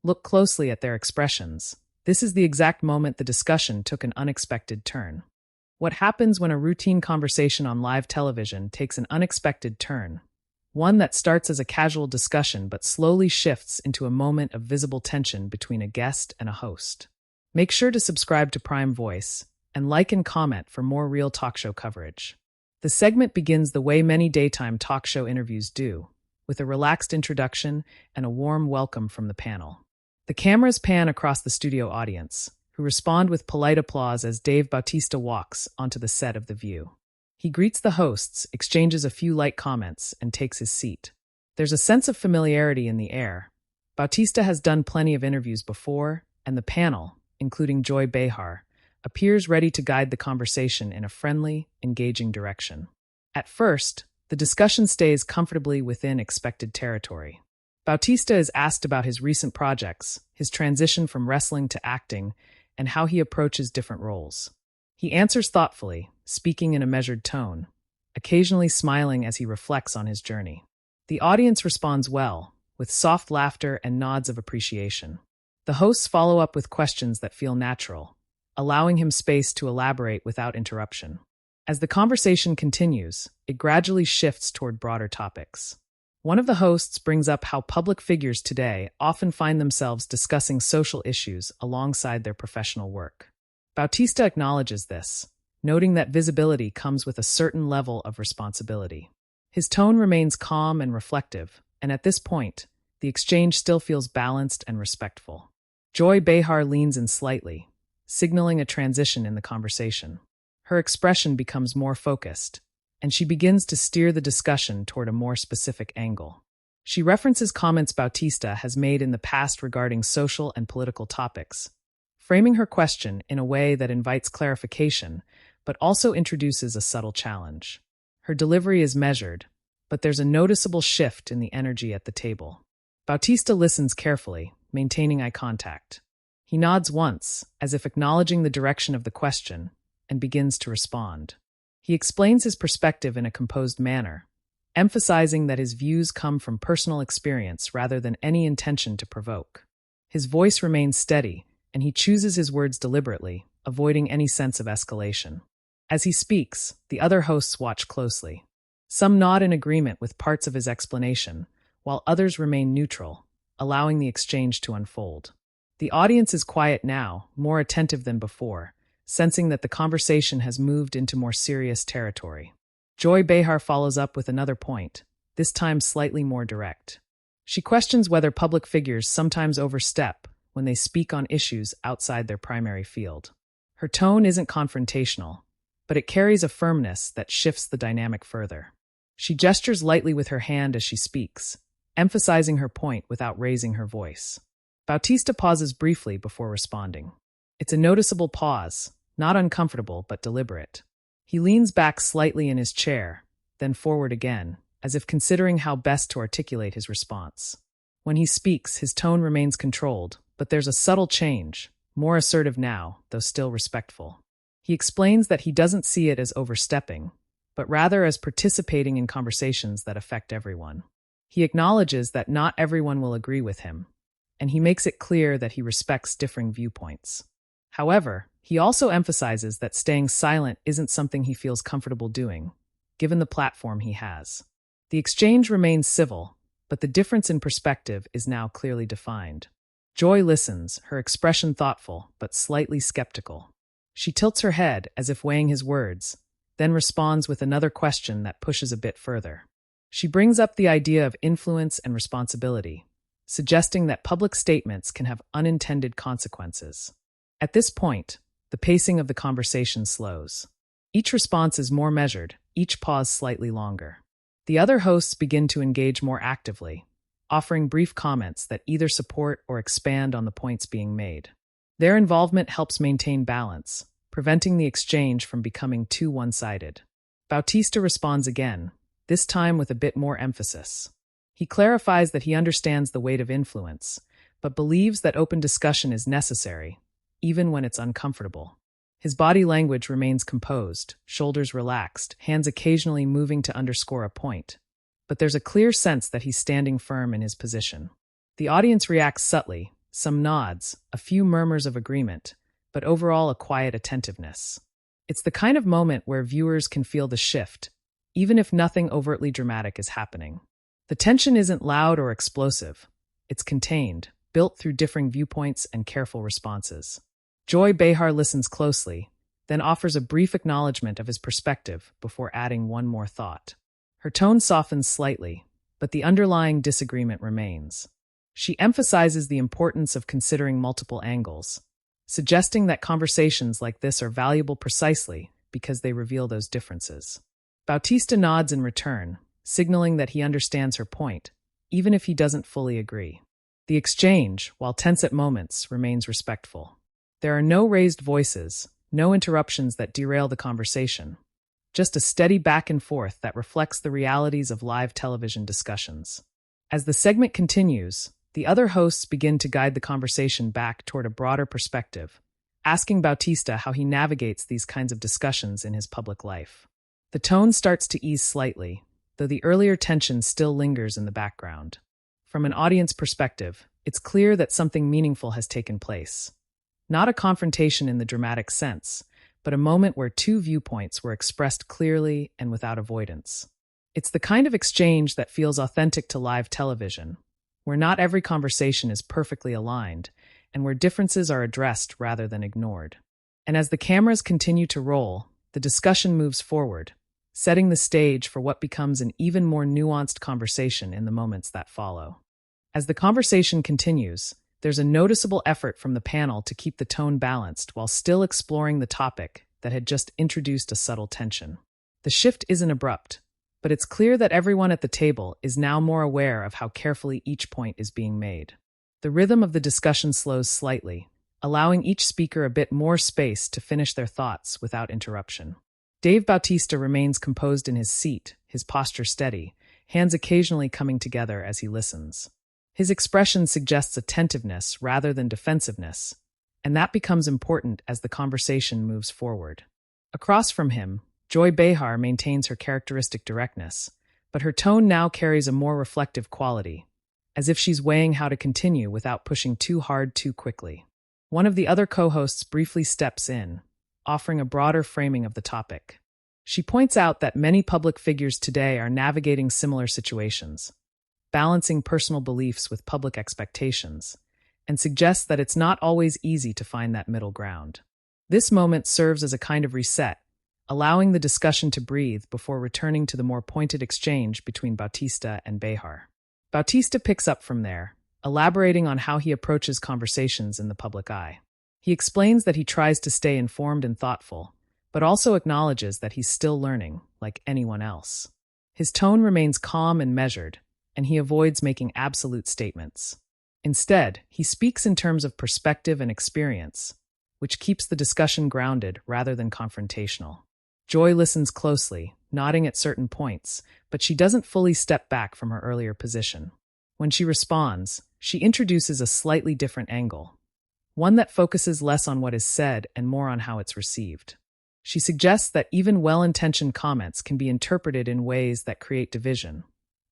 Look closely at their expressions. This is the exact moment the discussion took an unexpected turn. What happens when a routine conversation on live television takes an unexpected turn? One that starts as a casual discussion but slowly shifts into a moment of visible tension between a guest and a host. Make sure to subscribe to Prime Voice and like and comment for more real talk show coverage. The segment begins the way many daytime talk show interviews do, with a relaxed introduction and a warm welcome from the panel. The cameras pan across the studio audience, who respond with polite applause as Bautista walks onto the set of The View. He greets the hosts, exchanges a few light comments, and takes his seat. There's a sense of familiarity in the air. Bautista has done plenty of interviews before, and the panel, including Joy Behar, appears ready to guide the conversation in a friendly, engaging direction. At first, the discussion stays comfortably within expected territory. Bautista is asked about his recent projects, his transition from wrestling to acting, and how he approaches different roles. He answers thoughtfully, speaking in a measured tone, occasionally smiling as he reflects on his journey. The audience responds well, with soft laughter and nods of appreciation. The hosts follow up with questions that feel natural, allowing him space to elaborate without interruption. As the conversation continues, it gradually shifts toward broader topics. One of the hosts brings up how public figures today often find themselves discussing social issues alongside their professional work. Bautista acknowledges this, noting that visibility comes with a certain level of responsibility. His tone remains calm and reflective, and at this point, the exchange still feels balanced and respectful. Joy Behar leans in slightly, signaling a transition in the conversation. Her expression becomes more focused, and she begins to steer the discussion toward a more specific angle. She references comments Bautista has made in the past regarding social and political topics, framing her question in a way that invites clarification, but also introduces a subtle challenge. Her delivery is measured, but there's a noticeable shift in the energy at the table. Bautista listens carefully, maintaining eye contact. He nods once, as if acknowledging the direction of the question, and begins to respond. He explains his perspective in a composed manner, emphasizing that his views come from personal experience rather than any intention to provoke. His voice remains steady, and he chooses his words deliberately, avoiding any sense of escalation. As he speaks, the other hosts watch closely. Some nod in agreement with parts of his explanation, while others remain neutral, allowing the exchange to unfold. The audience is quiet now, more attentive than before, sensing that the conversation has moved into more serious territory. Joy Behar follows up with another point, this time slightly more direct. She questions whether public figures sometimes overstep when they speak on issues outside their primary field. Her tone isn't confrontational, but it carries a firmness that shifts the dynamic further. She gestures lightly with her hand as she speaks, emphasizing her point without raising her voice. Bautista pauses briefly before responding. It's a noticeable pause, not uncomfortable but deliberate. He leans back slightly in his chair, then forward again, as if considering how best to articulate his response. When he speaks, his tone remains controlled, but there's a subtle change, more assertive now, though still respectful. He explains that he doesn't see it as overstepping, but rather as participating in conversations that affect everyone. He acknowledges that not everyone will agree with him, and he makes it clear that he respects differing viewpoints. However, he also emphasizes that staying silent isn't something he feels comfortable doing, given the platform he has. The exchange remains civil, but the difference in perspective is now clearly defined. Joy listens, her expression thoughtful, but slightly skeptical. She tilts her head as if weighing his words, then responds with another question that pushes a bit further. She brings up the idea of influence and responsibility, suggesting that public statements can have unintended consequences. At this point, the pacing of the conversation slows. Each response is more measured, each pause slightly longer. The other hosts begin to engage more actively, offering brief comments that either support or expand on the points being made. Their involvement helps maintain balance, preventing the exchange from becoming too one-sided. Bautista responds again, this time with a bit more emphasis. He clarifies that he understands the weight of influence, but believes that open discussion is necessary, even when it's uncomfortable. His body language remains composed, shoulders relaxed, hands occasionally moving to underscore a point. But there's a clear sense that he's standing firm in his position. The audience reacts subtly, Some nods, a few murmurs of agreement, but overall a quiet attentiveness. It's the kind of moment where viewers can feel the shift, even if nothing overtly dramatic is happening. The tension isn't loud or explosive. It's contained, built through differing viewpoints and careful responses. Joy Behar listens closely, then offers a brief acknowledgement of his perspective before adding one more thought. Her tone softens slightly, but the underlying disagreement remains. She emphasizes the importance of considering multiple angles, suggesting that conversations like this are valuable precisely because they reveal those differences. Bautista nods in return, signaling that he understands her point, even if he doesn't fully agree. The exchange, while tense at moments, remains respectful. There are no raised voices, no interruptions that derail the conversation, just a steady back and forth that reflects the realities of live television discussions. As the segment continues, the other hosts begin to guide the conversation back toward a broader perspective, asking Bautista how he navigates these kinds of discussions in his public life. The tone starts to ease slightly, though the earlier tension still lingers in the background. From an audience perspective, it's clear that something meaningful has taken place. Not a confrontation in the dramatic sense, but a moment where two viewpoints were expressed clearly and without avoidance. It's the kind of exchange that feels authentic to live television, where not every conversation is perfectly aligned, and where differences are addressed rather than ignored. And as the cameras continue to roll, the discussion moves forward, setting the stage for what becomes an even more nuanced conversation in the moments that follow. As the conversation continues, there's a noticeable effort from the panel to keep the tone balanced while still exploring the topic that had just introduced a subtle tension. The shift isn't abrupt, but it's clear that everyone at the table is now more aware of how carefully each point is being made. The rhythm of the discussion slows slightly, allowing each speaker a bit more space to finish their thoughts without interruption. Dave Bautista remains composed in his seat, his posture steady, hands occasionally coming together as he listens. His expression suggests attentiveness rather than defensiveness, and that becomes important as the conversation moves forward. Across from him, Joy Behar maintains her characteristic directness, but her tone now carries a more reflective quality, as if she's weighing how to continue without pushing too hard too quickly. One of the other co-hosts briefly steps in, offering a broader framing of the topic. She points out that many public figures today are navigating similar situations, balancing personal beliefs with public expectations, and suggests that it's not always easy to find that middle ground. This moment serves as a kind of reset, allowing the discussion to breathe before returning to the more pointed exchange between Bautista and Behar. Bautista picks up from there, elaborating on how he approaches conversations in the public eye. He explains that he tries to stay informed and thoughtful, but also acknowledges that he's still learning, like anyone else. His tone remains calm and measured, and he avoids making absolute statements. Instead, he speaks in terms of perspective and experience, which keeps the discussion grounded rather than confrontational. Joy listens closely, nodding at certain points, but she doesn't fully step back from her earlier position. When she responds, she introduces a slightly different angle, one that focuses less on what is said and more on how it's received. She suggests that even well-intentioned comments can be interpreted in ways that create division,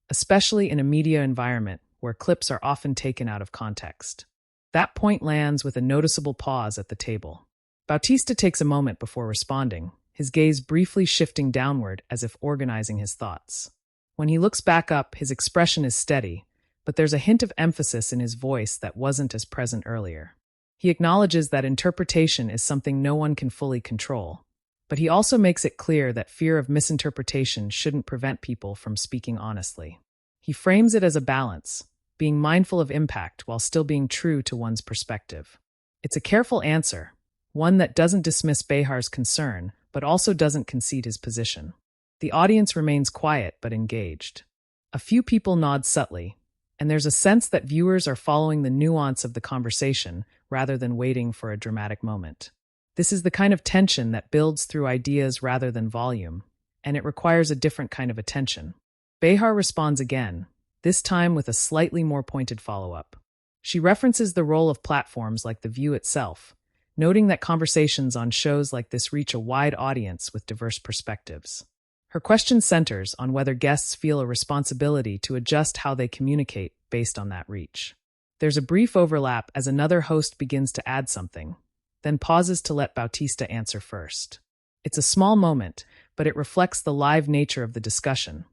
especially in a media environment where clips are often taken out of context. That point lands with a noticeable pause at the table. Bautista takes a moment before responding, his gaze briefly shifting downward as if organizing his thoughts. When he looks back up, his expression is steady, but there's a hint of emphasis in his voice that wasn't as present earlier. He acknowledges that interpretation is something no one can fully control, but he also makes it clear that fear of misinterpretation shouldn't prevent people from speaking honestly. He frames it as a balance, being mindful of impact while still being true to one's perspective. It's a careful answer, one that doesn't dismiss Behar's concern, but also doesn't concede his position. The audience remains quiet but engaged. A few people nod subtly, and there's a sense that viewers are following the nuance of the conversation rather than waiting for a dramatic moment. This is the kind of tension that builds through ideas rather than volume, and it requires a different kind of attention. Behar responds again, this time with a slightly more pointed follow-up. She references the role of platforms like The View itself, noting that conversations on shows like this reach a wide audience with diverse perspectives. Her question centers on whether guests feel a responsibility to adjust how they communicate based on that reach. There's a brief overlap as another host begins to add something, then pauses to let Bautista answer first. It's a small moment, but it reflects the live nature of the discussion.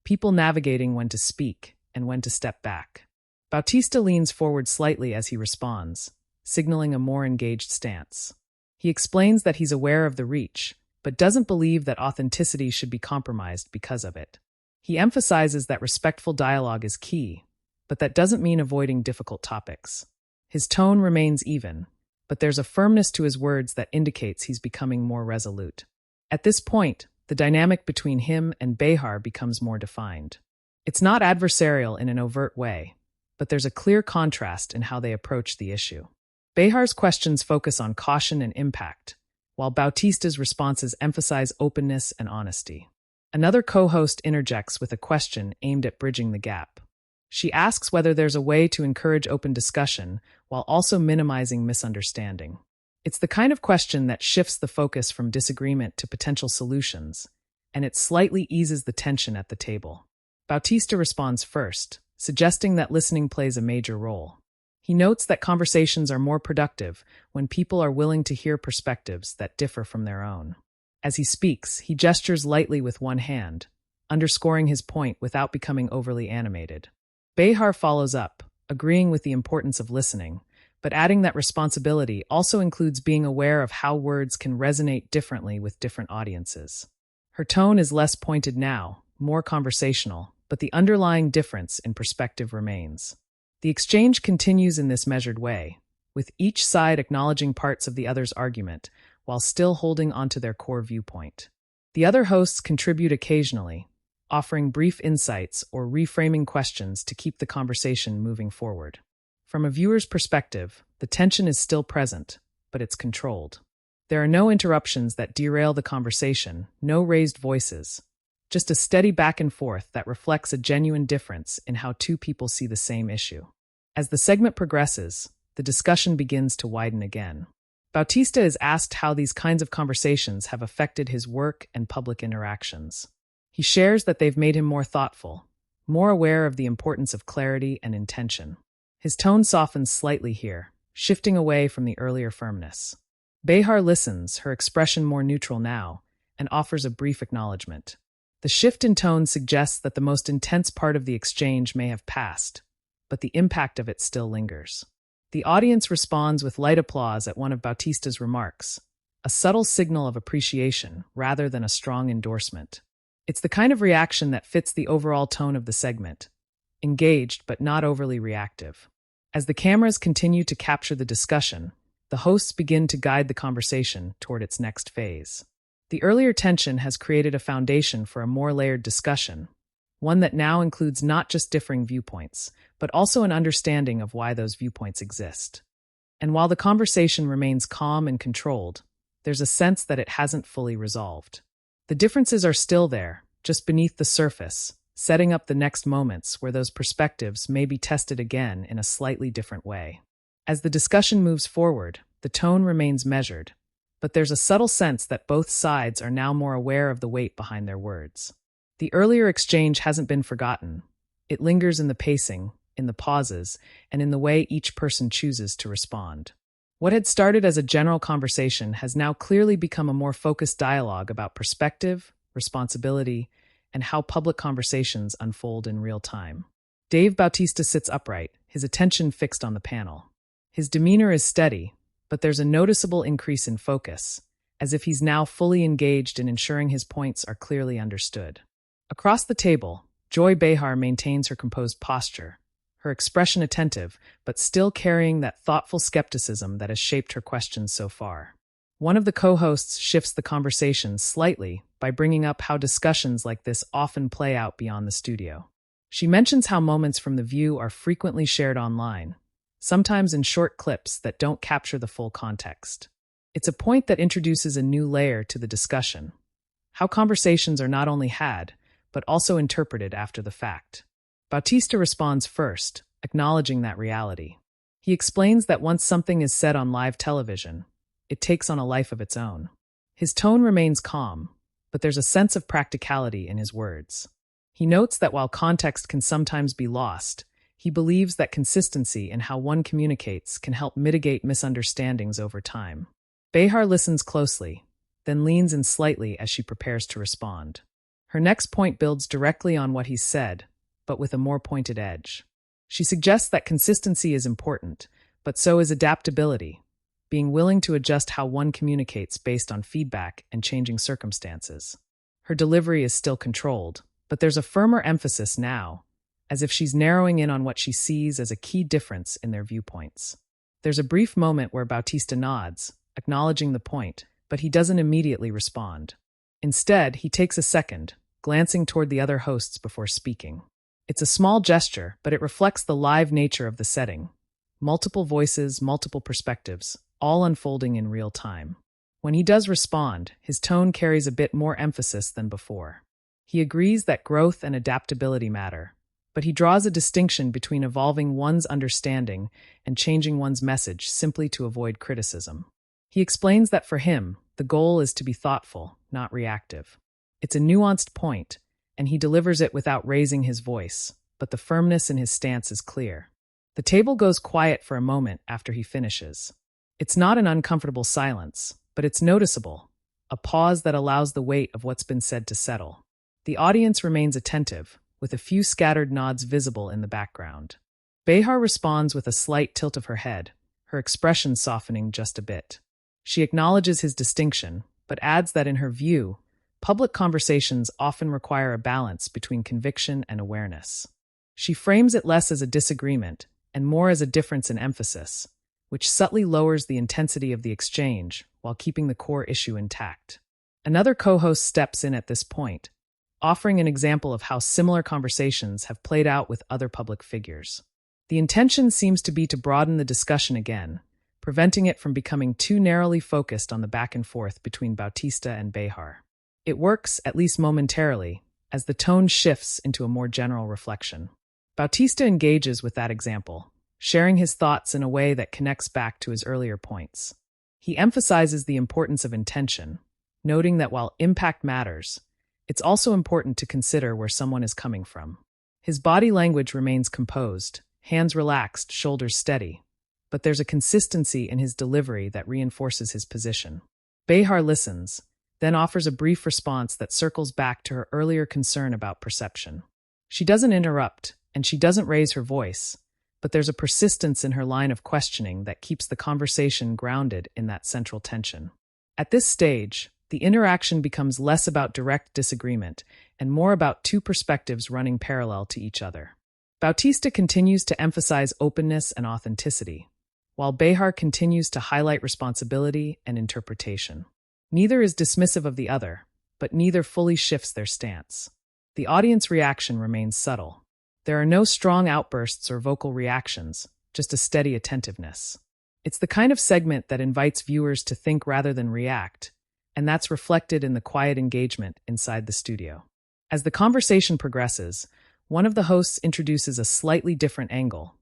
People navigating when to speak and when to step back. Bautista leans forward slightly as he responds, signaling a more engaged stance. He explains that he's aware of the reach, but doesn't believe that authenticity should be compromised because of it. He emphasizes that respectful dialogue is key, but that doesn't mean avoiding difficult topics. His tone remains even, but there's a firmness to his words that indicates he's becoming more resolute. At this point, the dynamic between him and Behar becomes more defined. It's not adversarial in an overt way, but there's a clear contrast in how they approach the issue. Behar's questions focus on caution and impact, while Bautista's responses emphasize openness and honesty. Another co-host interjects with a question aimed at bridging the gap. She asks whether there's a way to encourage open discussion while also minimizing misunderstanding. It's the kind of question that shifts the focus from disagreement to potential solutions, and it slightly eases the tension at the table. Bautista responds first, suggesting that listening plays a major role. He notes that conversations are more productive when people are willing to hear perspectives that differ from their own. As he speaks, he gestures lightly with one hand, underscoring his point without becoming overly animated. Behar follows up, agreeing with the importance of listening, but adding that responsibility also includes being aware of how words can resonate differently with different audiences. Her tone is less pointed now, more conversational, but the underlying difference in perspective remains. The exchange continues in this measured way, with each side acknowledging parts of the other's argument while still holding onto their core viewpoint. The other hosts contribute occasionally, offering brief insights or reframing questions to keep the conversation moving forward. From a viewer's perspective, the tension is still present, but it's controlled. There are no interruptions that derail the conversation, no raised voices, just a steady back and forth that reflects a genuine difference in how two people see the same issue. As the segment progresses, the discussion begins to widen again. Bautista is asked how these kinds of conversations have affected his work and public interactions. He shares that they've made him more thoughtful, more aware of the importance of clarity and intention. His tone softens slightly here, shifting away from the earlier firmness. Behar listens, her expression more neutral now, and offers a brief acknowledgement. The shift in tone suggests that the most intense part of the exchange may have passed, but the impact of it still lingers. The audience responds with light applause at one of Bautista's remarks, a subtle signal of appreciation rather than a strong endorsement. It's the kind of reaction that fits the overall tone of the segment, engaged but not overly reactive. As the cameras continue to capture the discussion, the hosts begin to guide the conversation toward its next phase. The earlier tension has created a foundation for a more layered discussion, one that now includes not just differing viewpoints, but also an understanding of why those viewpoints exist. And while the conversation remains calm and controlled, there's a sense that it hasn't fully resolved. The differences are still there, just beneath the surface, setting up the next moments where those perspectives may be tested again in a slightly different way. As the discussion moves forward, the tone remains measured, but there's a subtle sense that both sides are now more aware of the weight behind their words. The earlier exchange hasn't been forgotten. It lingers in the pacing, in the pauses, and in the way each person chooses to respond. What had started as a general conversation has now clearly become a more focused dialogue about perspective, responsibility, and how public conversations unfold in real time. Dave Bautista sits upright, his attention fixed on the panel. His demeanor is steady, but there's a noticeable increase in focus, as if he's now fully engaged in ensuring his points are clearly understood. Across the table, Joy Behar maintains her composed posture, her expression attentive, but still carrying that thoughtful skepticism that has shaped her questions so far. One of the co-hosts shifts the conversation slightly by bringing up how discussions like this often play out beyond the studio. She mentions how moments from The View are frequently shared online, sometimes in short clips that don't capture the full context. It's a point that introduces a new layer to the discussion, how conversations are not only had, but also interpreted after the fact. Bautista responds first, acknowledging that reality. He explains that once something is said on live television, it takes on a life of its own. His tone remains calm, but there's a sense of practicality in his words. He notes that while context can sometimes be lost, He believes that consistency in how one communicates can help mitigate misunderstandings over time. Behar listens closely, then leans in slightly as she prepares to respond. Her next point builds directly on what he's said, but with a more pointed edge. She suggests that consistency is important, but so is adaptability, being willing to adjust how one communicates based on feedback and changing circumstances. Her delivery is still controlled, but there's a firmer emphasis now, as if she's narrowing in on what she sees as a key difference in their viewpoints. There's a brief moment where Bautista nods, acknowledging the point, but he doesn't immediately respond. Instead, he takes a second, glancing toward the other hosts before speaking. It's a small gesture, but it reflects the live nature of the setting. Multiple voices, multiple perspectives, all unfolding in real time. When he does respond, his tone carries a bit more emphasis than before. He agrees that growth and adaptability matter, but he draws a distinction between evolving one's understanding and changing one's message simply to avoid criticism. He explains that for him, the goal is to be thoughtful, not reactive. It's a nuanced point, and he delivers it without raising his voice, but the firmness in his stance is clear. The table goes quiet for a moment after he finishes. It's not an uncomfortable silence, but it's noticeable, a pause that allows the weight of what's been said to settle. The audience remains attentive, with a few scattered nods visible in the background. Behar responds with a slight tilt of her head, her expression softening just a bit. She acknowledges his distinction, but adds that in her view, public conversations often require a balance between conviction and awareness. She frames it less as a disagreement and more as a difference in emphasis, which subtly lowers the intensity of the exchange while keeping the core issue intact. Another co-host steps in at this point, offering an example of how similar conversations have played out with other public figures. The intention seems to be to broaden the discussion again, preventing it from becoming too narrowly focused on the back and forth between Bautista and Behar. It works, at least momentarily, as the tone shifts into a more general reflection. Bautista engages with that example, sharing his thoughts in a way that connects back to his earlier points. He emphasizes the importance of intention, noting that while impact matters, it's also important to consider where someone is coming from. His body language remains composed, hands relaxed, shoulders steady, but there's a consistency in his delivery that reinforces his position. Behar listens, then offers a brief response that circles back to her earlier concern about perception. She doesn't interrupt, and she doesn't raise her voice, but there's a persistence in her line of questioning that keeps the conversation grounded in that central tension. At this stage, the interaction becomes less about direct disagreement and more about two perspectives running parallel to each other. Bautista continues to emphasize openness and authenticity, while Behar continues to highlight responsibility and interpretation. Neither is dismissive of the other, but neither fully shifts their stance. The audience reaction remains subtle. There are no strong outbursts or vocal reactions, just a steady attentiveness. It's the kind of segment that invites viewers to think rather than react, and that's reflected in the quiet engagement inside the studio. As the conversation progresses, one of the hosts introduces a slightly different angle,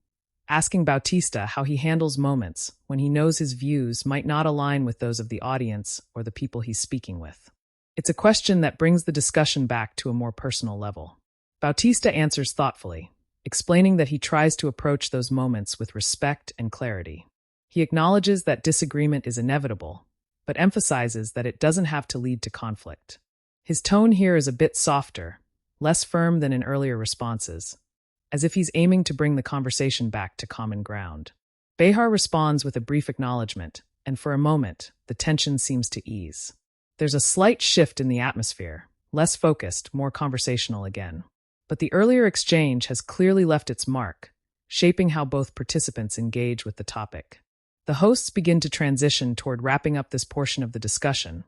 asking Bautista how he handles moments when he knows his views might not align with those of the audience or the people he's speaking with. It's a question that brings the discussion back to a more personal level. Bautista answers thoughtfully, explaining that he tries to approach those moments with respect and clarity. He acknowledges that disagreement is inevitable, but emphasizes that it doesn't have to lead to conflict. His tone here is a bit softer, less firm than in earlier responses, as if he's aiming to bring the conversation back to common ground. Behar responds with a brief acknowledgement, and for a moment, the tension seems to ease. There's a slight shift in the atmosphere, less focused, more conversational again. But the earlier exchange has clearly left its mark, shaping how both participants engage with the topic. The hosts begin to transition toward wrapping up this portion of the discussion,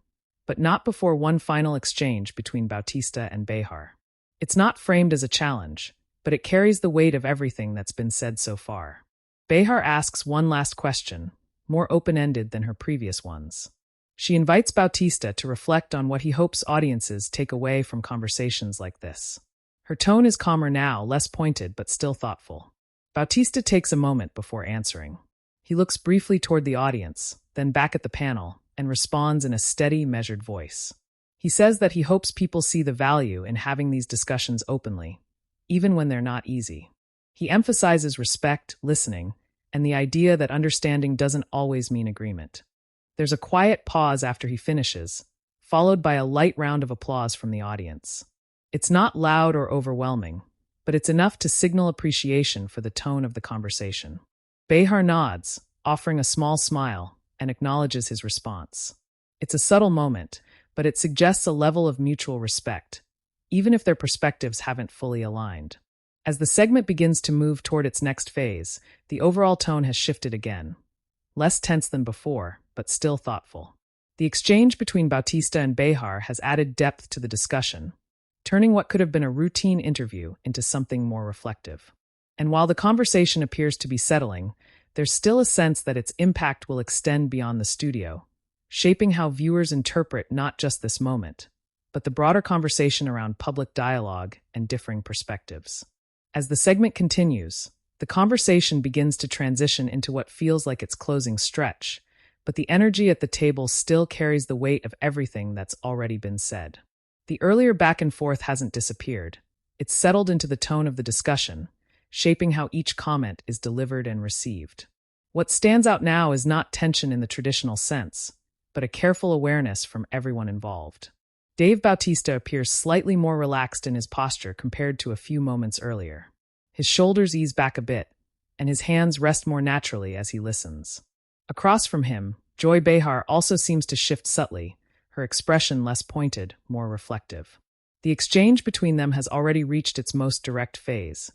but not before one final exchange between Bautista and Behar. It's not framed as a challenge, but it carries the weight of everything that's been said so far. Behar asks one last question, more open-ended than her previous ones. She invites Bautista to reflect on what he hopes audiences take away from conversations like this. Her tone is calmer now, less pointed, but still thoughtful. Bautista takes a moment before answering. He looks briefly toward the audience, then back at the panel, and responds in a steady, measured voice. He says that he hopes people see the value in having these discussions openly, even when they're not easy. He emphasizes respect, listening, and the idea that understanding doesn't always mean agreement. There's a quiet pause after he finishes, followed by a light round of applause from the audience. It's not loud or overwhelming, but it's enough to signal appreciation for the tone of the conversation. Behar nods, offering a small smile, and acknowledges his response. It's a subtle moment, but it suggests a level of mutual respect, even if their perspectives haven't fully aligned. As the segment begins to move toward its next phase, the overall tone has shifted again. Less tense than before, but still thoughtful. The exchange between Bautista and Behar has added depth to the discussion, turning what could have been a routine interview into something more reflective. And while the conversation appears to be settling, there's still a sense that its impact will extend beyond the studio, shaping how viewers interpret not just this moment, but the broader conversation around public dialogue and differing perspectives. As the segment continues, the conversation begins to transition into what feels like its closing stretch, but the energy at the table still carries the weight of everything that's already been said. The earlier back and forth hasn't disappeared. It's settled into the tone of the discussion, shaping how each comment is delivered and received. What stands out now is not tension in the traditional sense, but a careful awareness from everyone involved. Dave Bautista appears slightly more relaxed in his posture compared to a few moments earlier. His shoulders ease back a bit, and his hands rest more naturally as he listens. Across from him, Joy Behar also seems to shift subtly, her expression less pointed, more reflective. The exchange between them has already reached its most direct phase,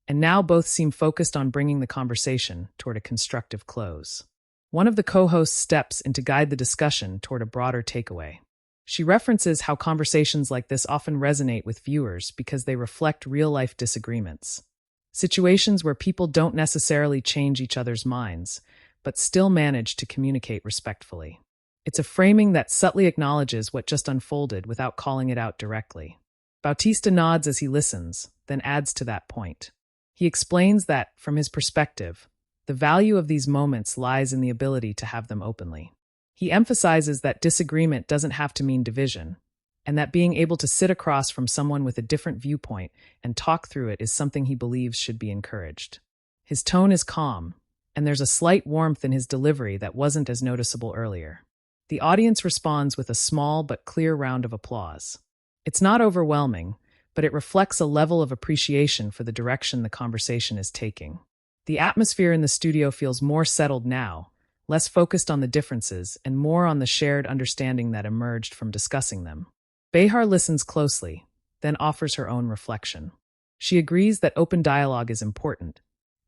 and now both seem focused on bringing the conversation toward a constructive close. One of the co-hosts steps in to guide the discussion toward a broader takeaway. She references how conversations like this often resonate with viewers because they reflect real-life disagreements. Situations where people don't necessarily change each other's minds, but still manage to communicate respectfully. It's a framing that subtly acknowledges what just unfolded without calling it out directly. Bautista nods as he listens, then adds to that point. He explains that, from his perspective, the value of these moments lies in the ability to have them openly. He emphasizes that disagreement doesn't have to mean division, and that being able to sit across from someone with a different viewpoint and talk through it is something he believes should be encouraged. His tone is calm, and there's a slight warmth in his delivery that wasn't as noticeable earlier. The audience responds with a small but clear round of applause. It's not overwhelming, but it reflects a level of appreciation for the direction the conversation is taking. The atmosphere in the studio feels more settled now, less focused on the differences and more on the shared understanding that emerged from discussing them. Behar listens closely, then offers her own reflection. She agrees that open dialogue is important,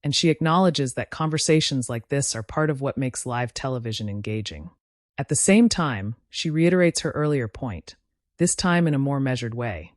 and she acknowledges that conversations like this are part of what makes live television engaging. At the same time, she reiterates her earlier point, this time in a more measured way,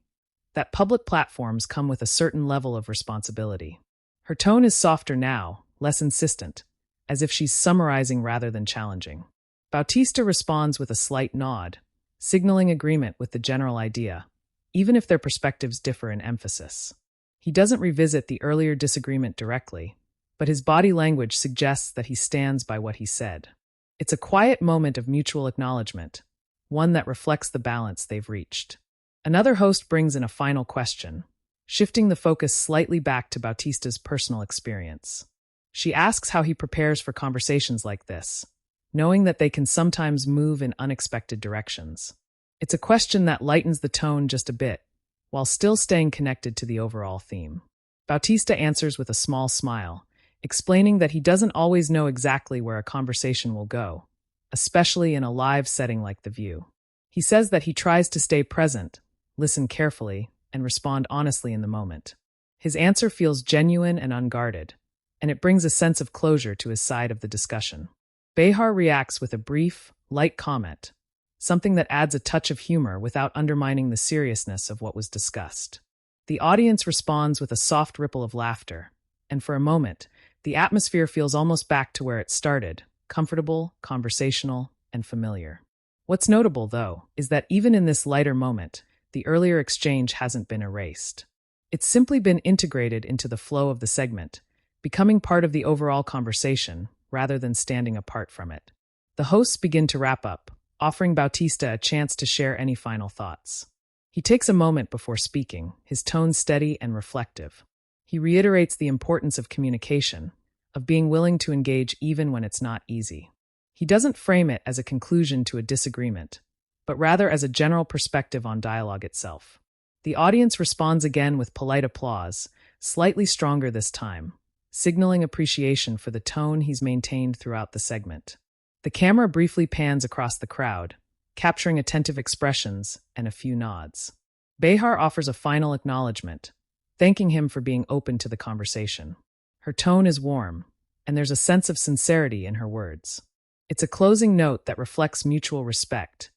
that public platforms come with a certain level of responsibility. Her tone is softer now, less insistent, as if she's summarizing rather than challenging. Bautista responds with a slight nod, signaling agreement with the general idea, even if their perspectives differ in emphasis. He doesn't revisit the earlier disagreement directly, but his body language suggests that he stands by what he said. It's a quiet moment of mutual acknowledgement, one that reflects the balance they've reached. Another host brings in a final question, shifting the focus slightly back to Bautista's personal experience. She asks how he prepares for conversations like this, knowing that they can sometimes move in unexpected directions. It's a question that lightens the tone just a bit, while still staying connected to the overall theme. Bautista answers with a small smile, explaining that he doesn't always know exactly where a conversation will go, especially in a live setting like The View. He says that he tries to stay present, listen carefully, and respond honestly in the moment. His answer feels genuine and unguarded, and it brings a sense of closure to his side of the discussion. Behar reacts with a brief, light comment, something that adds a touch of humor without undermining the seriousness of what was discussed. The audience responds with a soft ripple of laughter, and for a moment, the atmosphere feels almost back to where it started, comfortable, conversational, and familiar. What's notable, though, is that even in this lighter moment, the earlier exchange hasn't been erased. It's simply been integrated into the flow of the segment, becoming part of the overall conversation rather than standing apart from it. The hosts begin to wrap up, offering Bautista a chance to share any final thoughts. He takes a moment before speaking, his tone steady and reflective. He reiterates the importance of communication, of being willing to engage even when it's not easy. He doesn't frame it as a conclusion to a disagreement, but rather as a general perspective on dialogue itself. The audience responds again with polite applause, slightly stronger this time, signaling appreciation for the tone he's maintained throughout the segment. The camera briefly pans across the crowd, capturing attentive expressions and a few nods. Behar offers a final acknowledgement, thanking him for being open to the conversation. Her tone is warm, and there's a sense of sincerity in her words. It's a closing note that reflects mutual respect,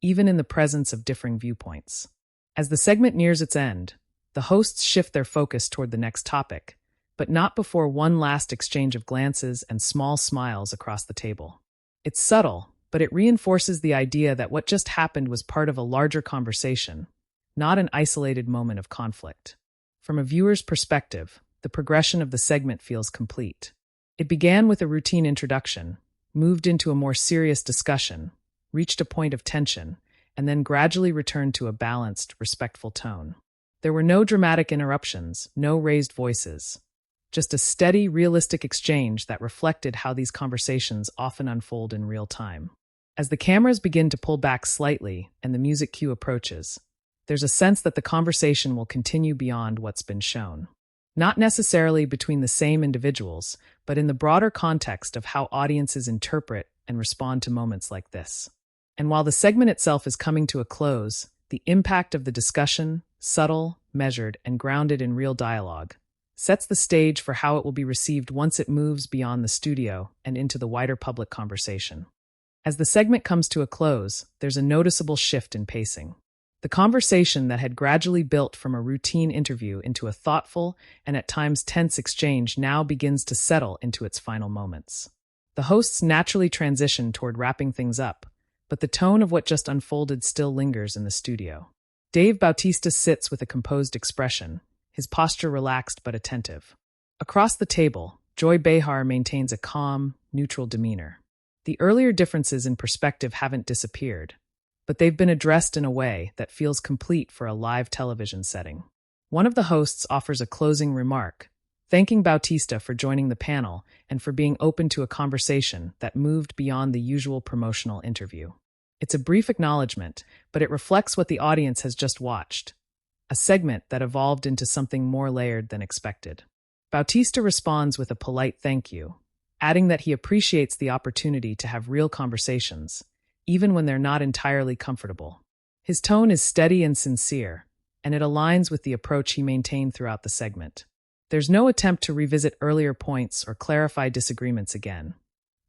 even in the presence of differing viewpoints. As the segment nears its end, the hosts shift their focus toward the next topic, but not before one last exchange of glances and small smiles across the table. It's subtle, but it reinforces the idea that what just happened was part of a larger conversation, not an isolated moment of conflict. From a viewer's perspective, the progression of the segment feels complete. It began with a routine introduction, moved into a more serious discussion, reached a point of tension, and then gradually returned to a balanced, respectful tone. There were no dramatic interruptions, no raised voices, just a steady, realistic exchange that reflected how these conversations often unfold in real time. As the cameras begin to pull back slightly and the music cue approaches, there's a sense that the conversation will continue beyond what's been shown. Not necessarily between the same individuals, but in the broader context of how audiences interpret and respond to moments like this. And while the segment itself is coming to a close, the impact of the discussion, subtle, measured, and grounded in real dialogue, sets the stage for how it will be received once it moves beyond the studio and into the wider public conversation. As the segment comes to a close, there's a noticeable shift in pacing. The conversation that had gradually built from a routine interview into a thoughtful and at times tense exchange now begins to settle into its final moments. The hosts naturally transition toward wrapping things up, but the tone of what just unfolded still lingers in the studio. Bautista sits with a composed expression, his posture relaxed but attentive. Across the table, Joy Behar maintains a calm, neutral demeanor. The earlier differences in perspective haven't disappeared, but they've been addressed in a way that feels complete for a live television setting. One of the hosts offers a closing remark, thanking Bautista for joining the panel and for being open to a conversation that moved beyond the usual promotional interview. It's a brief acknowledgement, but it reflects what the audience has just watched, a segment that evolved into something more layered than expected. Bautista responds with a polite thank you, adding that he appreciates the opportunity to have real conversations, even when they're not entirely comfortable. His tone is steady and sincere, and it aligns with the approach he maintained throughout the segment. There's no attempt to revisit earlier points or clarify disagreements again.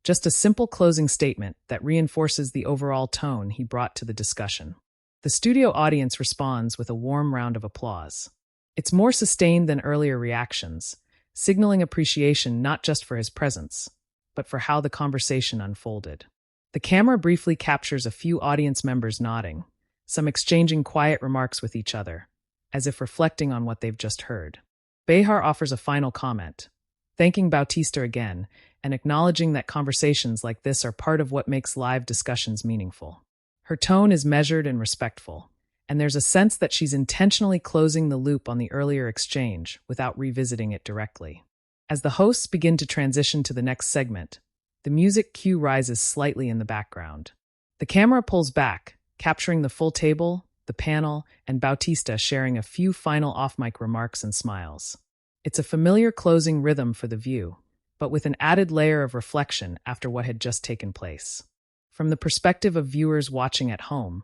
Just a simple closing statement that reinforces the overall tone he brought to the discussion. The studio audience responds with a warm round of applause. It's more sustained than earlier reactions, signaling appreciation not just for his presence, but for how the conversation unfolded. The camera briefly captures a few audience members nodding, some exchanging quiet remarks with each other, as if reflecting on what they've just heard. Behar offers a final comment, thanking Bautista again and acknowledging that conversations like this are part of what makes live discussions meaningful. Her tone is measured and respectful, and there's a sense that she's intentionally closing the loop on the earlier exchange without revisiting it directly. As the hosts begin to transition to the next segment, the music cue rises slightly in the background. The camera pulls back, capturing the full table, the panel, and Bautista sharing a few final off-mic remarks and smiles. It's a familiar closing rhythm for the view, but with an added layer of reflection after what had just taken place. From the perspective of viewers watching at home,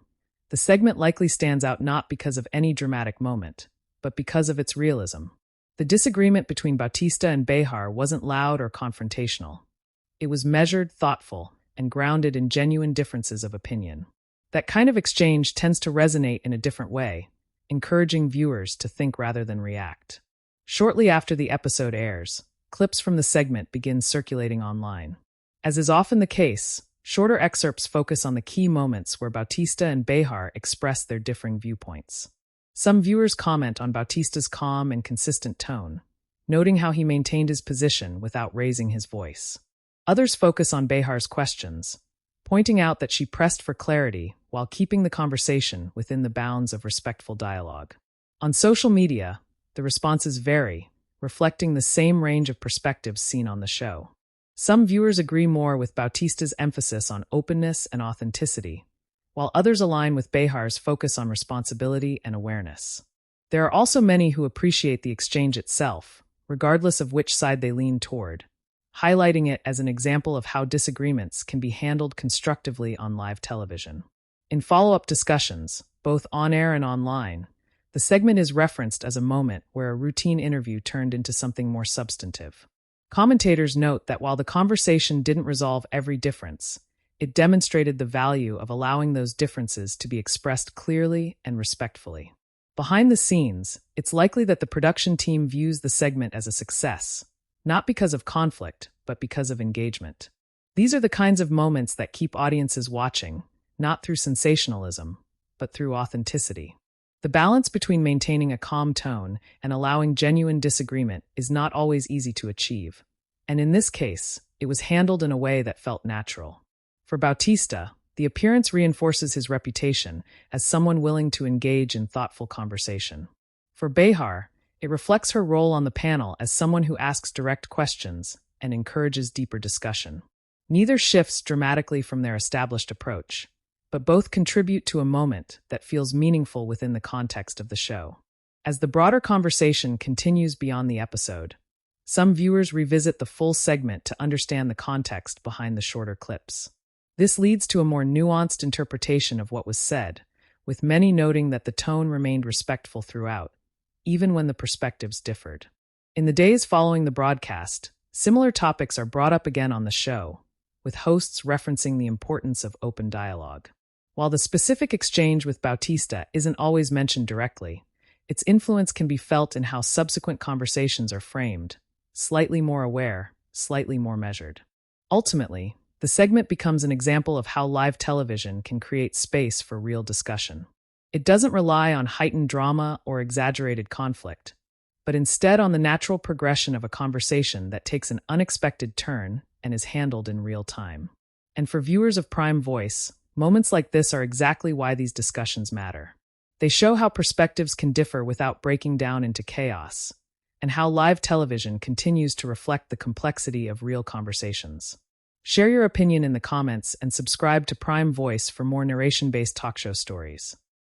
the segment likely stands out not because of any dramatic moment, but because of its realism. The disagreement between Bautista and Behar wasn't loud or confrontational. It was measured, thoughtful, and grounded in genuine differences of opinion. That kind of exchange tends to resonate in a different way, encouraging viewers to think rather than react. Shortly after the episode airs, clips from the segment begin circulating online. As is often the case, shorter excerpts focus on the key moments where Bautista and Behar express their differing viewpoints. Some viewers comment on Bautista's calm and consistent tone, noting how he maintained his position without raising his voice. Others focus on Behar's questions, pointing out that she pressed for clarity while keeping the conversation within the bounds of respectful dialogue. On social media, the responses vary, reflecting the same range of perspectives seen on the show. Some viewers agree more with Bautista's emphasis on openness and authenticity, while others align with Behar's focus on responsibility and awareness. There are also many who appreciate the exchange itself, regardless of which side they lean toward, highlighting it as an example of how disagreements can be handled constructively on live television. In follow-up discussions, both on-air and online, the segment is referenced as a moment where a routine interview turned into something more substantive. Commentators note that while the conversation didn't resolve every difference, it demonstrated the value of allowing those differences to be expressed clearly and respectfully. Behind the scenes, it's likely that the production team views the segment as a success, not because of conflict, but because of engagement. These are the kinds of moments that keep audiences watching, not through sensationalism, but through authenticity. The balance between maintaining a calm tone and allowing genuine disagreement is not always easy to achieve, and in this case, it was handled in a way that felt natural. For Bautista, the appearance reinforces his reputation as someone willing to engage in thoughtful conversation. For Behar, it reflects her role on the panel as someone who asks direct questions and encourages deeper discussion. Neither shifts dramatically from their established approach, but both contribute to a moment that feels meaningful within the context of the show. As the broader conversation continues beyond the episode, some viewers revisit the full segment to understand the context behind the shorter clips. This leads to a more nuanced interpretation of what was said, with many noting that the tone remained respectful throughout, even when the perspectives differed. In the days following the broadcast, similar topics are brought up again on the show, with hosts referencing the importance of open dialogue. While the specific exchange with Bautista isn't always mentioned directly, its influence can be felt in how subsequent conversations are framed, slightly more aware, slightly more measured. Ultimately, the segment becomes an example of how live television can create space for real discussion. It doesn't rely on heightened drama or exaggerated conflict, but instead on the natural progression of a conversation that takes an unexpected turn and is handled in real time. And for viewers of Prime Voice, moments like this are exactly why these discussions matter. They show how perspectives can differ without breaking down into chaos, and how live television continues to reflect the complexity of real conversations. Share your opinion in the comments and subscribe to Prime Voice for more narration-based talk show stories.